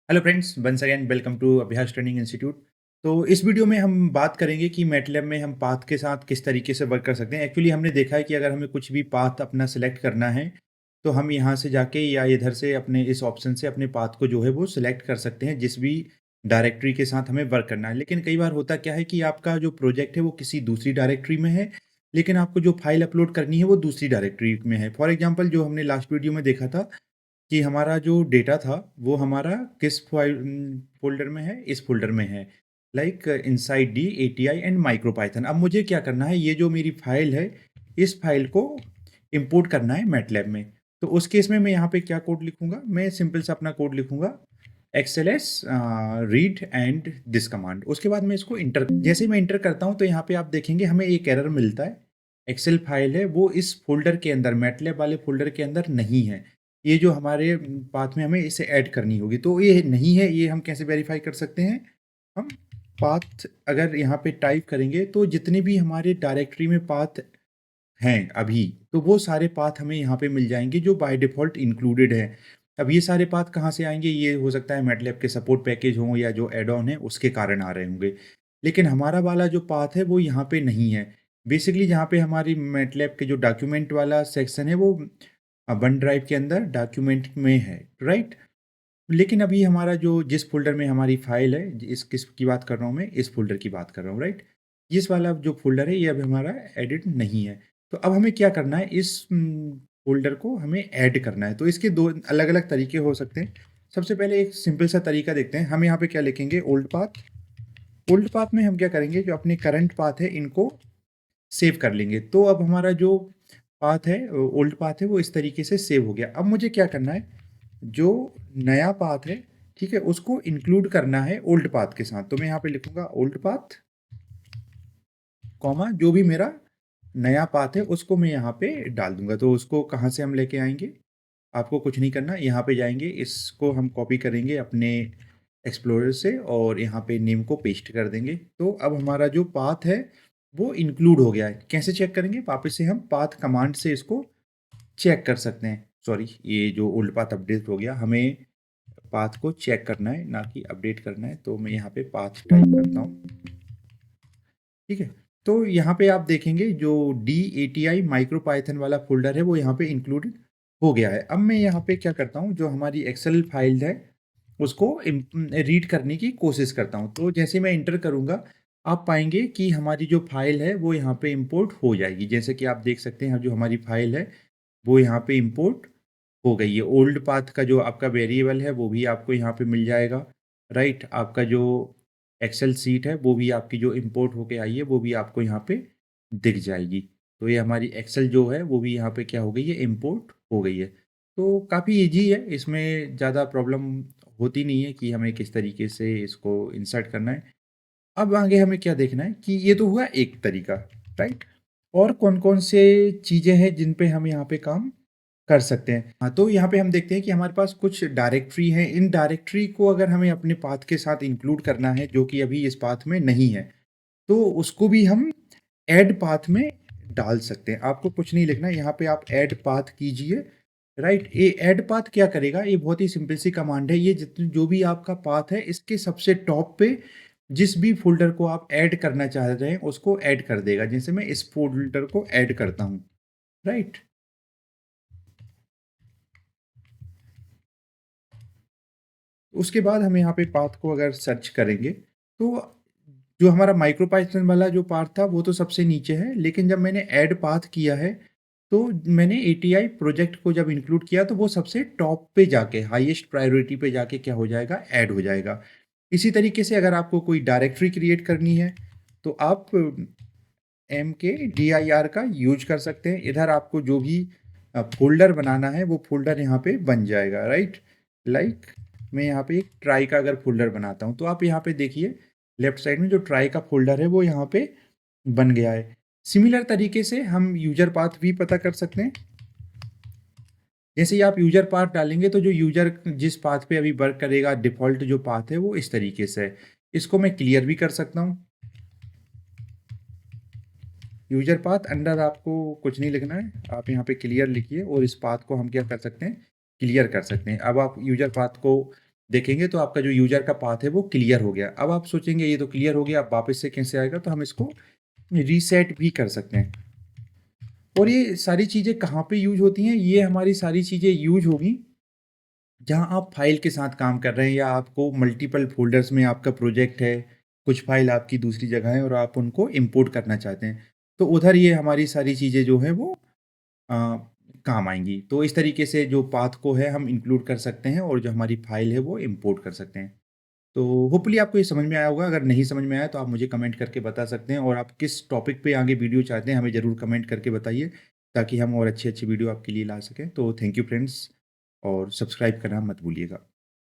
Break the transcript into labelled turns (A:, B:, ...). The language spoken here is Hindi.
A: Hello friends, once again welcome to Abhyas training institute. तो इस वीडियो में हम बात करेंगे कि मैटलैब में हम पाथ के साथ किस तरीके से वर्क कर सकते हैं। एक्चुअली हमने देखा है कि अगर हमें कुछ भी पाथ अपना सेलेक्ट करना है, तो हम यहाँ से जाके या इधर से अपने इस ऑप्शन से अपने पाथ को जो है वो सिलेक्ट कर सकते हैं, जिस भी डायरेक्टरी के साथ हमें वर्क करना है। लेकिन कई बार होता क्या है कि आपका जो प्रोजेक्ट है वो किसी दूसरी डायरेक्टरी में है, लेकिन आपको जो फाइल अपलोड करनी है वो दूसरी डायरेक्टरी में है। फॉर एग्जाम्पल, जो हमने लास्ट वीडियो में देखा था कि हमारा जो डेटा था वो हमारा किस फ़ोल्डर में है, इस फ़ोल्डर में है, like inside D ATI and micro Python. अब मुझे क्या करना है, ये जो मेरी फ़ाइल है, इस फ़ाइल को इंपोर्ट करना है मैटलैब में। तो उस केस में मैं यहाँ पे क्या कोड लिखूँगा, मैं सिंपल सा अपना कोड लिखूँगा XLS read and this command. उसके बाद मैं इसको इंटर, जैसे ही मैं इंटर करता हूँ तो यहाँ पे आप देखेंगे हमें एक एरर मिलता है। एक्सेल फाइल है वो इस फ़ोल्डर के अंदर, मैटलैब वाले फ़ोल्डर के अंदर नहीं है। ये जो हमारे पाथ में हमें इसे ऐड करनी होगी, तो ये नहीं है। ये हम कैसे वेरीफाई कर सकते हैं? हम पाथ अगर यहाँ पे टाइप करेंगे तो जितने भी हमारे डायरेक्टरी में पाथ हैं अभी, तो वो सारे पाथ हमें यहाँ पे मिल जाएंगे जो बाय डिफ़ॉल्ट इंक्लूडेड है। अब ये सारे पाथ कहाँ से आएंगे? ये हो सकता है मैटलैब के सपोर्ट पैकेज हों या जो एड ऑन है उसके कारण आ रहे होंगे। लेकिन हमारा वाला जो पाथ है वो यहाँ पे नहीं है। बेसिकली जहाँ पे हमारी मैटलैब के जो डॉक्यूमेंट वाला सेक्शन है वो वन ड्राइव के अंदर डॉक्यूमेंट में है, राइट? लेकिन अभी हमारा जो जिस फ़ोल्डर में हमारी फ़ाइल है, इस किसकी बात कर रहा हूँ मैं? इस फ़ोल्डर की बात कर रहा हूँ, राइट? इस वाला जो फ़ोल्डर है ये अभी हमारा एडिट नहीं है। तो अब हमें क्या करना है, इस फ़ोल्डर को हमें ऐड करना है। तो इसके 2 अलग-अलग तरीके हो सकते हैं। सबसे पहले एक सिंपल सा तरीका देखते हैं। हम यहाँ पे क्या लिखेंगे, ओल्ड पाथ। ओल्ड पाथ में हम क्या करेंगे, जो अपने करंट पाथ है इनको सेव कर लेंगे। तो अब हमारा जो पाथ है, ओल्ड पाथ है, वो इस तरीके से सेव हो गया। अब मुझे क्या करना है, जो नया पाथ है, ठीक है, उसको इंक्लूड करना है ओल्ड पाथ के साथ। तो मैं यहाँ पे लिखूंगा ओल्ड पाथ, कॉमा जो भी मेरा नया पाथ है उसको मैं यहाँ पे डाल दूंगा। तो उसको कहाँ से हम लेके आएंगे? आपको कुछ नहीं करना, यहाँ पे जाएंगे, इसको हम कॉपी करेंगे अपने एक्सप्लोरर से और यहाँ पे नेम को पेस्ट कर देंगे। तो अब हमारा जो पाथ है वो इंक्लूड हो गया है। कैसे चेक करेंगे? वापस से हम पाथ कमांड से इसको चेक कर सकते हैं। सॉरी, ये जो ओल्ड पाथ अपडेट हो गया, हमें पाथ को चेक करना है ना कि अपडेट करना है। तो मैं यहाँ पे पाथ टाइप करता हूँ, ठीक है। तो यहाँ पे आप देखेंगे जो D A T I micro Python वाला फोल्डर है वो यहाँ पे इंक्लूडेड हो गया है। अब मैं यहाँ पे क्या करता हूँ, जो हमारी एक्सेल फाइल है उसको रीड करने की कोशिश करता हूँ। तो जैसे मैं इंटर करूँगा, आप पाएंगे कि हमारी जो फाइल है वो यहाँ पे इंपोर्ट हो जाएगी। जैसे कि आप देख सकते हैं, जो हमारी फाइल है वो यहाँ पे इंपोर्ट हो गई है। ओल्ड पाथ का जो आपका वेरिएबल है वो भी आपको यहाँ पे मिल जाएगा, राइट? आपका जो एक्सेल सीट है वो भी आपकी जो इंपोर्ट होके आई है वो भी आपको यहाँ पे दिख जाएगी। तो ये हमारी एक्सेल जो है वो भी यहाँ पे क्या हो गई है, इंपोर्ट हो गई है। तो काफ़ी ईजी है, इसमें ज़्यादा प्रॉब्लम होती नहीं है कि हमें किस तरीके से इसको इंसर्ट करना है। अब आगे हमें क्या देखना है कि ये तो हुआ एक तरीका, राइट? और कौन-कौन से चीज़ें हैं जिन पे हम यहाँ पे काम कर सकते हैं। हाँ, तो यहाँ पे हम देखते हैं कि हमारे पास कुछ डायरेक्टरी हैं। इन डायरेक्टरी को अगर हमें अपने पाथ के साथ इंक्लूड करना है, जो कि अभी इस पाथ में नहीं है, तो उसको भी हम ऐड पाथ में डाल सकते हैं। आपको कुछ नहीं लिखना है, यहाँ पे आप ऐड पाथ कीजिए, राइट? ये ऐड पाथ क्या करेगा, ये बहुत ही सिंपल सी कमांड है। ये जितने जो भी आपका पाथ है इसके सबसे टॉप पे जिस भी फ़ोल्डर को आप ऐड करना चाह रहे हैं उसको ऐड कर देगा। जैसे मैं इस फ़ोल्डर को ऐड करता हूँ, राइट? उसके बाद हम यहाँ पे पाथ को अगर सर्च करेंगे, तो जो हमारा माइक्रो पाइथन वाला जो पार्ट था वो तो सबसे नीचे है, लेकिन जब मैंने ऐड पाथ किया है, तो मैंने एटीआई प्रोजेक्ट को जब इंक्लूड किया तो वो सबसे टॉप पे जाके हाईएस्ट प्रायोरिटी पे जाके क्या हो जाएगा, ऐड हो जाएगा। इसी तरीके से अगर आपको कोई डायरेक्टरी क्रिएट करनी है तो आप MKDIR का यूज कर सकते हैं। इधर आपको जो भी फ़ोल्डर बनाना है वो फ़ोल्डर यहाँ पे बन जाएगा, राइट? लाइक मैं यहाँ पे एक ट्राई का अगर फ़ोल्डर बनाता हूँ तो आप यहाँ पे देखिए लेफ्ट साइड में जो ट्राई का फ़ोल्डर है वो यहाँ पे बन गया है। सिमिलर तरीके से हम यूज़र पाथ भी पता कर सकते हैं। जैसे ही आप यूज़र पाथ डालेंगे तो जो यूज़र जिस पाथ पे अभी वर्क करेगा, डिफ़ॉल्ट जो पाथ है वो इस तरीके से है। इसको मैं क्लियर भी कर सकता हूँ। यूजर पाथ अंडर आपको कुछ नहीं लिखना है, आप यहाँ पे क्लियर लिखिए और इस पाथ को हम क्या कर सकते हैं, क्लियर कर सकते हैं। अब आप यूजर पाथ को देखेंगे तो आपका जो यूज़र का पाथ है वो क्लियर हो गया। अब आप सोचेंगे ये तो क्लियर हो गया, अब वापस से कैसे आएगा? तो हम इसको रीसेट भी कर सकते हैं। और ये सारी चीज़ें कहाँ पे यूज़ होती हैं? ये हमारी सारी चीज़ें यूज़ होगी जहाँ आप फ़ाइल के साथ काम कर रहे हैं या आपको मल्टीपल फ़ोल्डर्स में आपका प्रोजेक्ट है, कुछ फ़ाइल आपकी दूसरी जगह है और आप उनको इम्पोर्ट करना चाहते हैं। तो उधर ये हमारी सारी चीज़ें जो हैं वो अ, काम आएँगी। तो इस तरीके से जो पाथ को है हम इंक्लूड कर सकते हैं और जो हमारी फ़ाइल है वो इम्पोर्ट कर सकते हैं। तो होपफुली आपको ये समझ में आया होगा, अगर नहीं समझ में आया तो आप मुझे कमेंट करके बता सकते हैं और आप किस टॉपिक पे आगे वीडियो चाहते हैं हमें ज़रूर कमेंट करके बताइए, ताकि हम और अच्छी-अच्छी वीडियो आपके लिए ला सकें। तो थैंक यू फ्रेंड्स और सब्सक्राइब करना मत भूलिएगा।